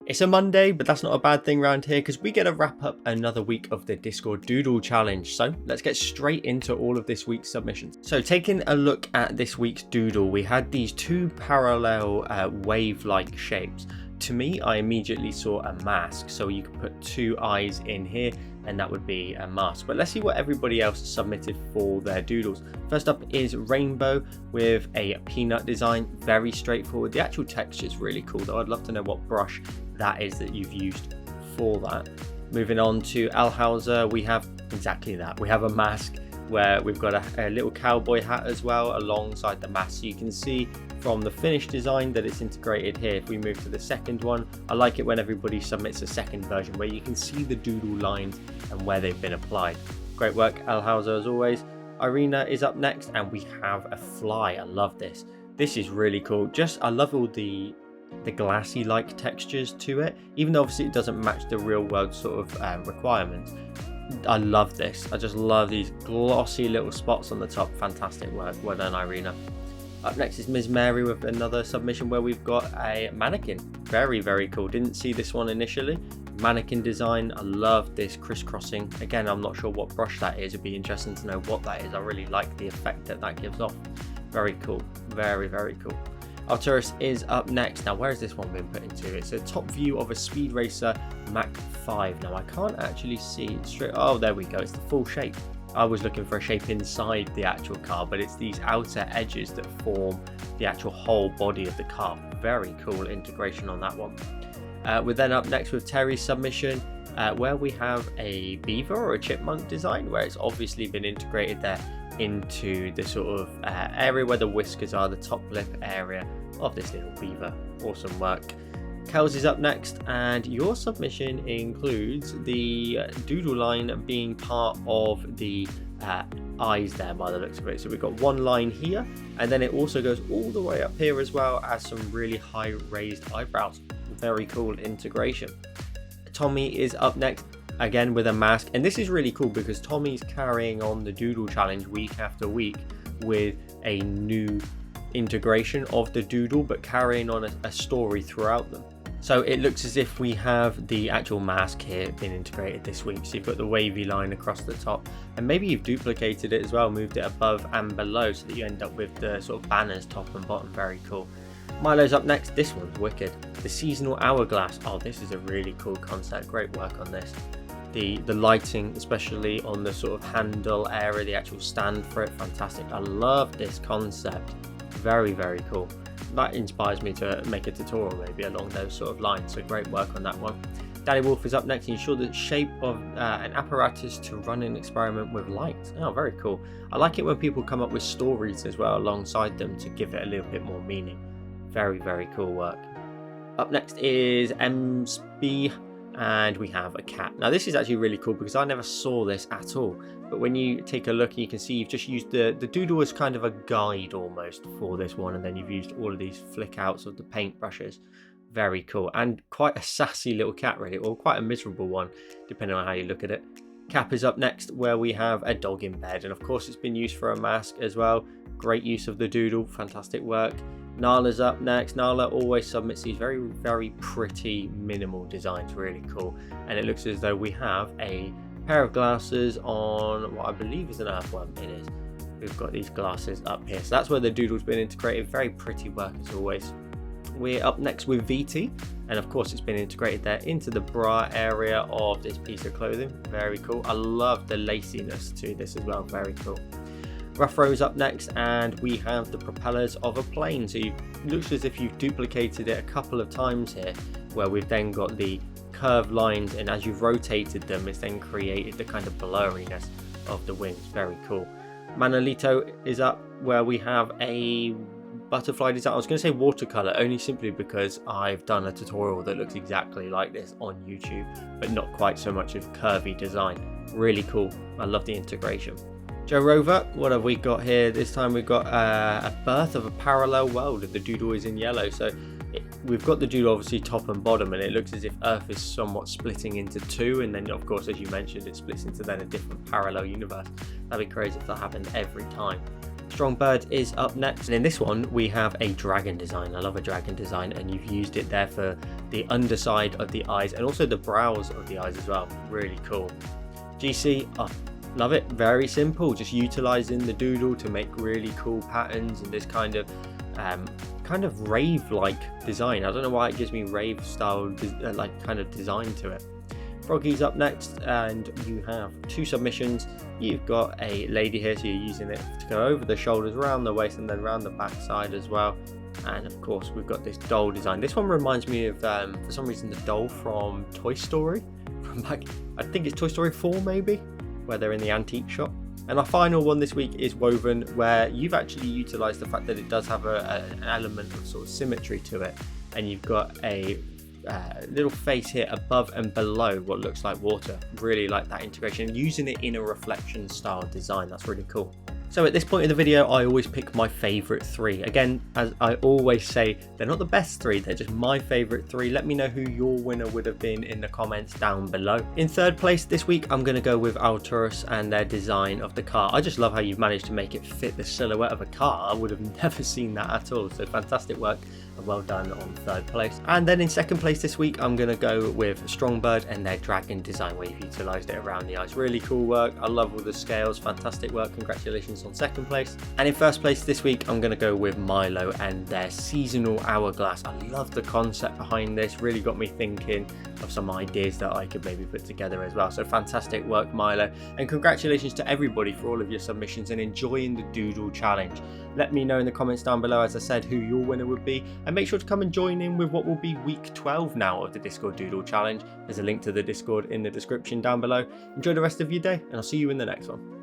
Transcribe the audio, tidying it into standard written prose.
It's a Monday, but that's not a bad thing around here because we get to wrap up another week of the Discord Doodle challenge. So let's get straight into all of this week's submissions. So taking a look at this week's Doodle, we had these two parallel wave-like shapes. To me, I immediately saw a mask. So you could put two eyes in here and that would be a mask. But let's see what everybody else submitted for their doodles. First up is Rainbow with a peanut design. Very straightforward. The actual texture is really cool though. I'd love to know what brush that is that you've used for that. Moving on to Alhauser, we have exactly that. We have a mask where we've got a little cowboy hat as well alongside the mask. So you can see from the finished design that it's integrated here. If we move to the second one, I like it when everybody submits a second version where you can see the doodle lines and where they've been applied. Great work, Alhauser, as always. Irina is up next and we have a fly. I love this. This is really cool. I love all the glassy like textures to it, even though obviously it doesn't match the real world sort of requirements. I love this. I just love these glossy little spots on the top. Fantastic work. Well done, Irina. Up next is Ms. Mary with another submission where we've got a mannequin. Very, very cool. Didn't see this one initially. Mannequin design. I love this crisscrossing. Again, I'm not sure what brush that is. It'd be interesting to know what that is. I really like the effect that gives off. Very cool. Very, very cool. Arturus is up next. Now, where has this one been put into? It's a top view of a Speed Racer Mach 5. Now, I can't actually see it straight. Oh, there we go. It's the full shape. I was looking for a shape inside the actual car, but it's these outer edges that form the actual whole body of the car. Very cool integration on that one. We're then up next with Terry's submission, where we have a beaver or a chipmunk design, where it's obviously been integrated there into the sort of area where the whiskers are, the top lip area of this little beaver. Awesome work. Kels is up next, and your submission includes the doodle line being part of the eyes there by the looks of it. So we've got one line here, and then it also goes all the way up here as well as some really high raised eyebrows. Very cool integration. Tommy is up next, again with a mask, and this is really cool because Tommy's carrying on the doodle challenge week after week with a new integration of the doodle, but carrying on a story throughout them. So it looks as if we have the actual mask here been integrated this week. So you've got the wavy line across the top, and maybe you've duplicated it as well, moved it above and below so that you end up with the sort of banners top and bottom. Very cool. Milo's up next. This one's wicked. The seasonal hourglass. Oh, this is a really cool concept. Great work on this. The lighting, especially on the sort of handle area, the actual stand for it, fantastic. I love this concept. Very, very cool. That inspires me to make a tutorial maybe along those sort of lines. So great work on that one. Daddy Wolf is up next. He showed the shape of an apparatus to run an experiment with light. Oh, very cool. I like it when people come up with stories as well alongside them to give it a little bit more meaning. Very, very cool work. Up next is MSB, and we have a cat. Now this is actually really cool because I never saw this at all, but when you take a look, you can see you've just used the doodle as kind of a guide almost for this one, and then you've used all of these flick outs of the paint brushes. Very cool, and quite a sassy little cat really, or quite a miserable one depending on how you look at it. Cap is up next, where we have a dog in bed, and of course it's been used for a mask as well. Great use of the doodle, fantastic work. Nala's up next. Nala always submits these very, very pretty minimal designs, really cool. And it looks as though we have a pair of glasses on what I believe is an earthworm. It is. We've got these glasses up here. So that's where the doodle's been integrated. Very pretty work as always. We're up next with VT, and of course it's been integrated there into the bra area of this piece of clothing. Very cool. I love the laciness to this as well. Very cool. Rough Rose up next, and we have the propellers of a plane. So it looks as if you've duplicated it a couple of times here, where we've then got the curved lines, and as you've rotated them, it's then created the kind of blurriness of the wings. Very cool. Manolito is up, where we have a butterfly design. I was going to say watercolor, only simply because I've done a tutorial that looks exactly like this on YouTube, but not quite so much of curvy design. Really cool. I love the integration. Joe Rover, what have we got here? This time we've got a birth of a parallel world. The doodle is in yellow, so we've got the doodle obviously top and bottom, and it looks as if Earth is somewhat splitting into two, and then of course, as you mentioned, it splits into then a different parallel universe. That'd be crazy if that happened every time. Strong Bird is up next, and in this one we have a dragon design. I love a dragon design, and you've used it there for the underside of the eyes and also the brows of the eyes as well. Really cool. GC, oh, love it. Very simple, just utilizing the doodle to make really cool patterns and this kind of rave-like design. I don't know why it gives me rave style like kind of design to it. Froggy's up next, and you have 2 submissions. You've got a lady here, so you're using it to go over the shoulders, around the waist, and then around the back side as well. And of course we've got this doll design. This one reminds me of for some reason the doll from Toy Story, from back, I think it's Toy Story 4 maybe, where they're in the antique shop. And our final one this week is Woven, where you've actually utilized the fact that it does have an element of sort of symmetry to it, and you've got a little face here above and below what looks like water. Really like that integration, using it in a reflection style design. That's really cool. So at this point in the video, I always pick my favorite 3. Again, as I always say, they're not the best 3, they're just my favorite 3. Let me know who your winner would have been in the comments down below. In 3rd place this week, I'm going to go with Alturus and their design of the car. I just love how you've managed to make it fit the silhouette of a car. I would have never seen that at all. So fantastic work. Well done on 3rd place. And then in 2nd place this week, I'm going to go with Strongbird and their dragon design, where you've utilized it around the eyes. Really cool work. I love all the scales. Fantastic work. Congratulations on 2nd place. And in 1st place this week, I'm going to go with Milo and their seasonal hourglass. I love the concept behind this. Really got me thinking of some ideas that I could maybe put together as well. So fantastic work, Milo. And congratulations to everybody for all of your submissions and enjoying the Doodle challenge. Let me know in the comments down below, as I said, who your winner would be, and make sure to come and join in with what will be week 12 now of the Discord Doodle challenge. There's a link to the Discord in the description down below. Enjoy the rest of your day, and I'll see you in the next one.